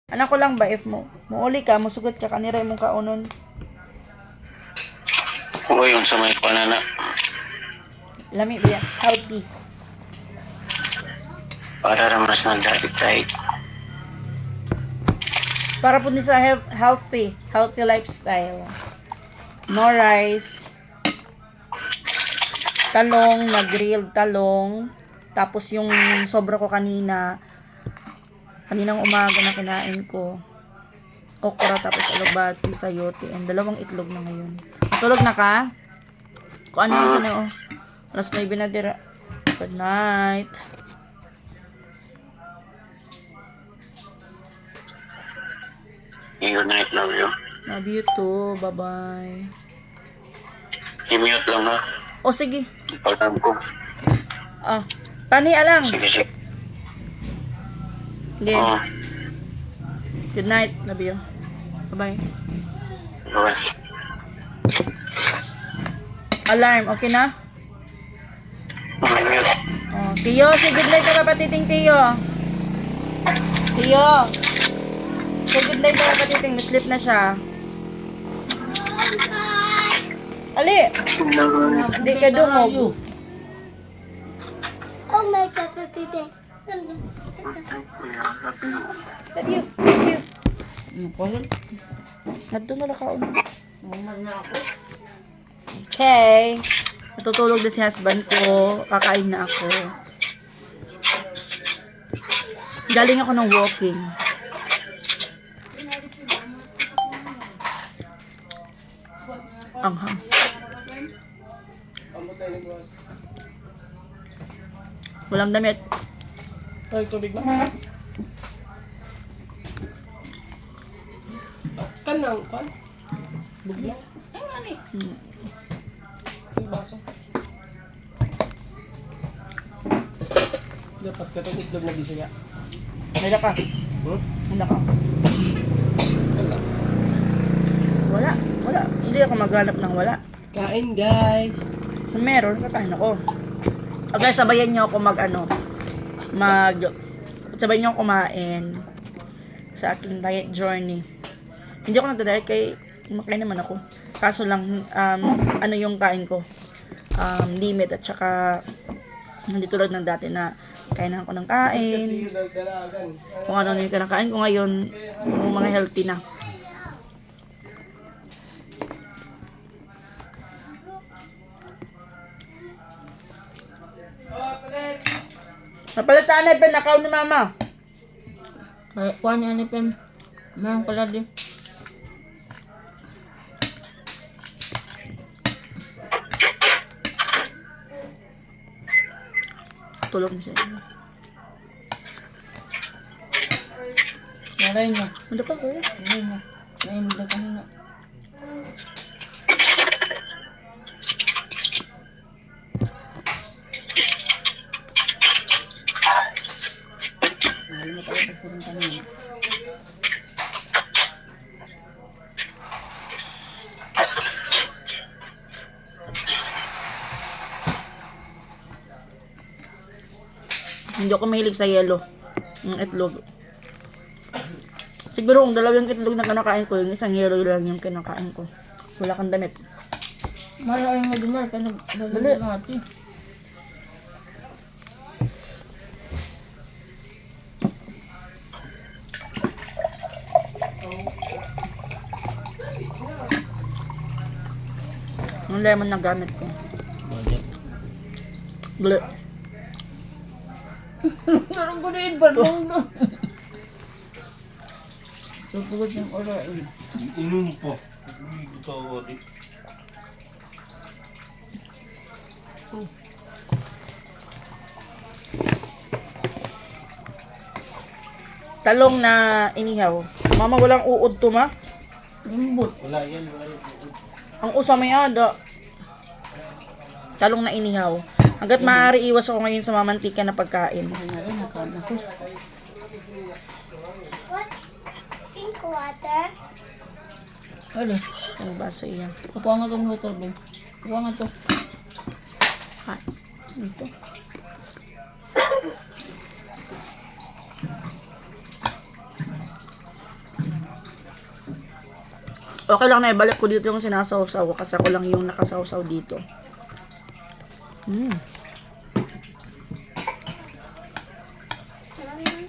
Anak ko lang ba if muuli ka, musugot ka kanira imong kaunon. Uy, yung sa may panana. Lami ba yan? Healthy. Para naman mas nagdadit-dahit. Para po ni sa healthy lifestyle. No rice. Talong, na-grilled talong. Tapos yung sobra ko kaninang umaga na kinain ko. Okra, tapos alubati, sayote, and 2 itlog na ngayon. Tulog na ka? Kung ano yun siya Alas 9 na dira. Good night. Good night, love you. Love you too. Bye-bye. I-mute lang na. O, sige. Pagdam ko. Pani alang. Sige. Sige. Good night. Love you. Bye-bye. Bye. Alarm. Okay na? I-mute. Tiyo, say good night na kapatiting Tiyo. Tiyo. Say good night na kapatiting. Sleep na siya. Ali. Hindi ka dumog. Oh my God, baby. Love you. Miss you. Nadto na lang kaon. Okay. Natutulog na si husband ko. Kakain na ako. Galing ako ng walking. Anghang. Walang damit. Ay, tubig ba? Kanang, kan? Bugla? Yung baso. Dapat ka itong itlog na bisaya. Wala ka. Wala ka. Wala. Wala. Hindi ako maghanap ng wala. Kain, guys. Kung meron, kakain ako. Okay, sabayan nyo ako sabayan nyo ako kumain sa aking diet journey. Hindi ako nagda-diet kay makain naman ako. Kaso lang, ano yung kain ko? Limit at saka hindi tulad ng dati na kain ako ng kain. Kung ano yung kinakain ko ngayon, yung mga healthy na. Napalitan na pen, nakaw ni mama. Kuha niya ni Pen. Meron pala din. Tulog na siya. Naray niya. Ano pa ko? Naray niya. Naimig na kanina. Naray mo tayo pagsurong kanina. Hindi ako mahilig sa yelo. Yung itlog. Siguro kung 2 itlog na kinakain ko, yung isang yelo lang yung kinakain ko. Wala kang damit. Maray nga dumar ka nagdali natin. Yung lemon na gamit ko. Gle. Parang ko na yun, barong doon. Supugod yung oras. Inum po. Ito ako di. Talong na inihaw. Mama, walang uod to, ma? Limbot. Wala yan. Ang usa may ada. Talong na inihaw. Hanggat maaari, iwas ako ngayon sa mamantika na pagkain. Naray, nakaon ako. What? Pink water? Ano? Ang baso iya. Kukuha nga itong water, Ben. Kukuha nga ito. Ha. Ito. Okay lang na ibalik ko dito yung sinasawsaw kasi ako lang yung nakasawsaw dito. Maraming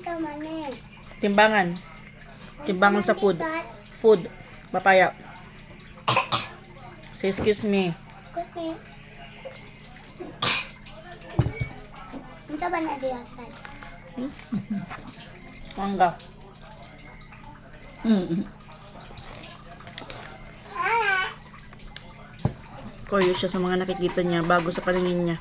sa manin. Timbangan. Timbangan sa food. Food. Papaya. Say excuse me. Excuse me. Ito ba na di outside? Mangga. Curious siya sa mga nakikita niya bago sa paningin niya.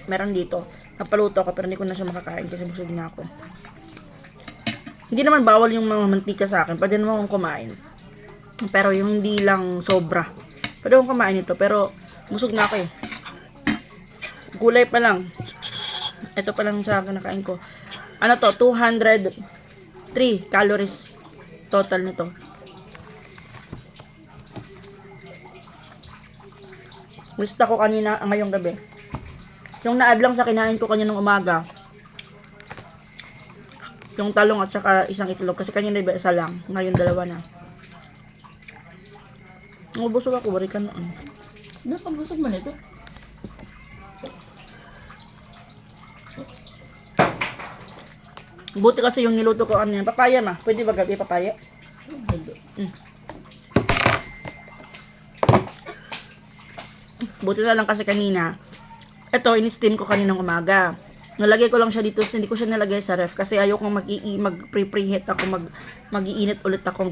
Meron dito. Napaluto ako pero hindi ko na siya makakain kasi busog na ako. Hindi naman bawal yung mga mantika sa akin. Pwede naman akong kumain. Pero yung hindi lang sobra. Pwede akong kumain ito pero busog na ako eh. Gulay pa lang. Ito pa lang sa kinakain ko. Ano to? 203 calories total nito. Gusto ko kanina ngayong gabi. Yung naad lang sa kinain ko kanina ng umaga. Yung talong at saka isang itlog. Kasi kanina iba isa lang. Ngayon dalawa na. Busog ako. Barikan na. Napabusog man ito. Buti kasi yung niluto ko ano yan. Papaya ma. Pwede ba gabi papaya? Buti na lang kasi kanina. Ito, in-steam ko kaninang umaga. Nalagay ko lang siya dito. Hindi ko siya nalagay sa ref. Kasi ayoko mag-preheat ako. Mag-iinit ulit ako.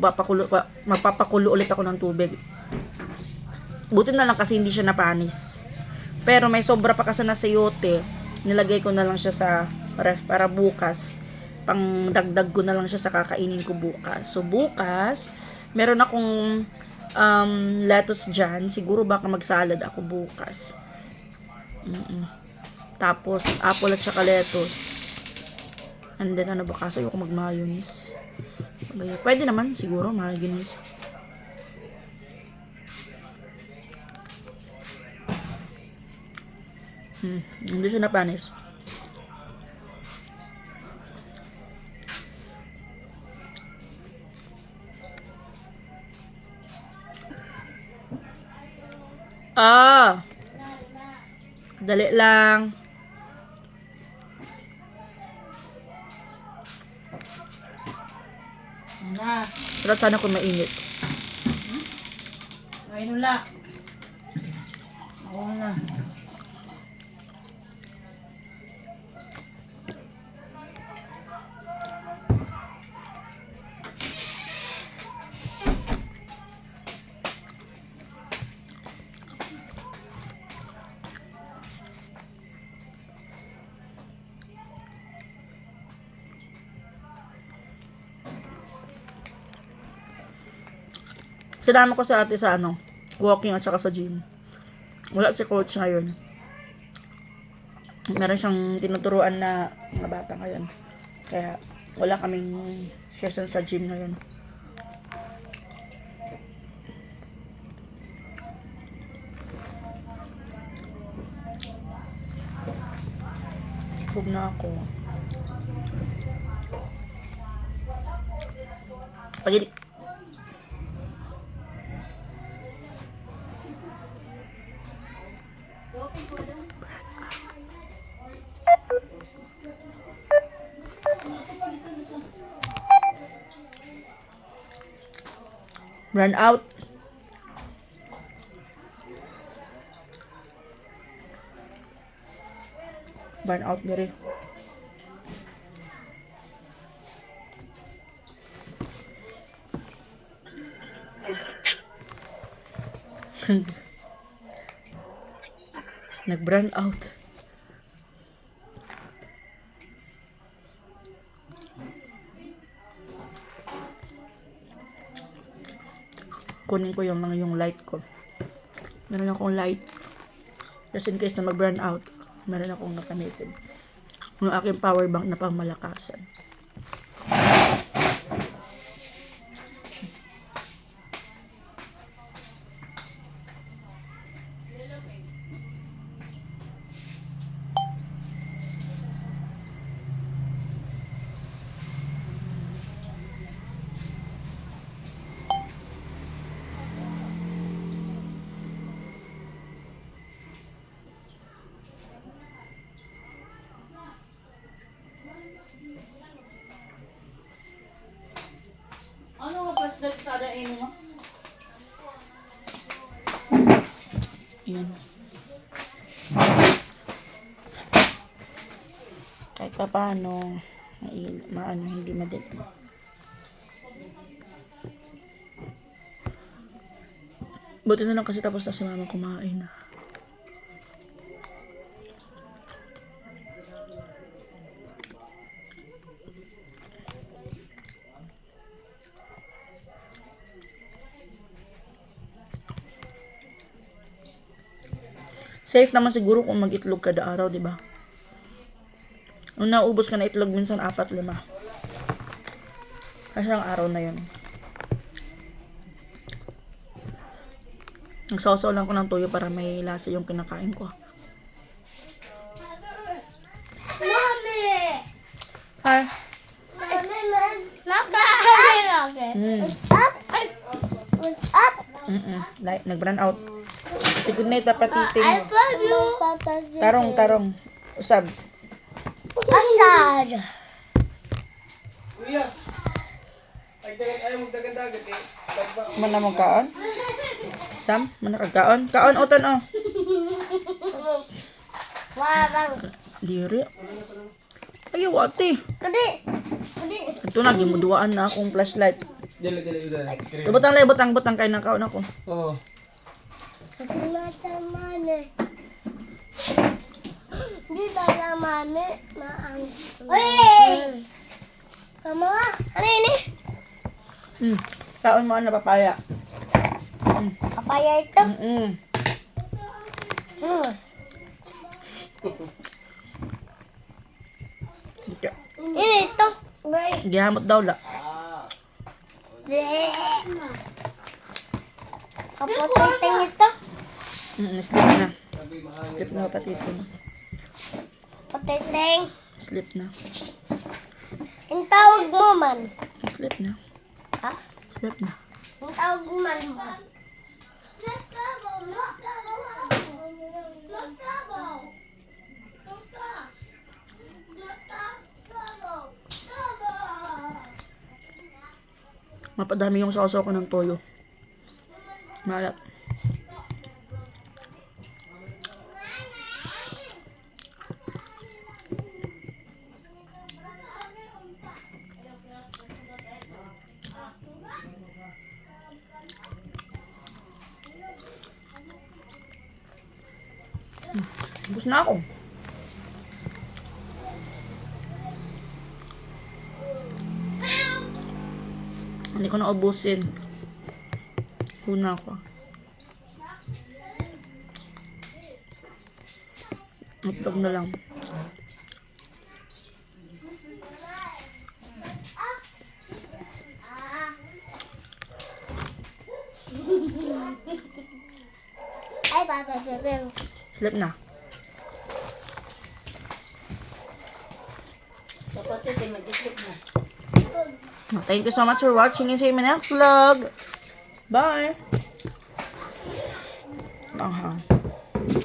Magpapakulo ulit ako ng tubig. Buti na lang kasi hindi siya napanis. Pero may sobra pa kasi na sayote. Nilagay ko na lang siya sa ref para bukas. Pang dagdag ko na lang siya sa kakainin ko bukas. So bukas, meron akong lettuce dyan. Siguro baka mag-salad ako bukas. Tapos apple at saka lettuce. And then ano ba kaso ayoko mag-mayonnaise. Pwede naman siguro mayonnaise. Hindi siya napanis. Dali lang. Na. Pero sana kung mainit. Ngayon wala. Ako na. Sinama ko sa ate sa walking at saka sa gym. Wala si coach ngayon. Meron siyang tinuturuan na mga bata ngayon. Kaya wala kaming session sa gym ngayon. Huwag na ako. Pagid run out. Burn out diri. Nag-burn out. Kunin ko yung light ko. Meron akong light. Just in case na mag-burn out, meron akong nakamitin. Yung aking power bank na pangmalakasan. paano maano hindi madali. Buti na lang kasi tapos na si mama kumain na. Safe naman siguro kung mag-itlog kada araw, di ba? Nung naubos ka na itlog, minsan 4-5. Kasi ang araw na yun. Nagsasaw lang ko ng tuyo para may lasa yung kinakain ko. Mami! Hi! Mami, mami. Up! What's up? Like, nag-run out. Si good night, papatitin I mo. love you. Tarong. Usab. Asad. Kuya. Ayaw magdagan-dagat eh. Mana mong kaon? Sam, mana kag kaon? Kaon, uton, oh. Warang. Diri. Ayaw, ate. Kadi. Ito na, gimuduaan na akong flashlight. Dili. Butang kayo ng kaon ako. Oo. Mata mami. Di ba na mami? Maang. Uy! Kamu ah? Ano ini? Kaon mo na papaya. Papaya ito? Ini ito. Gihamot daw la. Kapatiting ito. Sleep na. Sleep na patitin. Patiting. Sleep na. Ang tawag mo man. Sleep na. Ha? Sleep na. Ang tawag mo man. Mapadami yung sausaw ko ng toyo. Malat. Gusto na ako. Hindi ko na ubusin. Una ako. Itlog na lang. Ay, bebe. Sleep na. Thank you so much for watching and see you in my next vlog. Bye. Aha.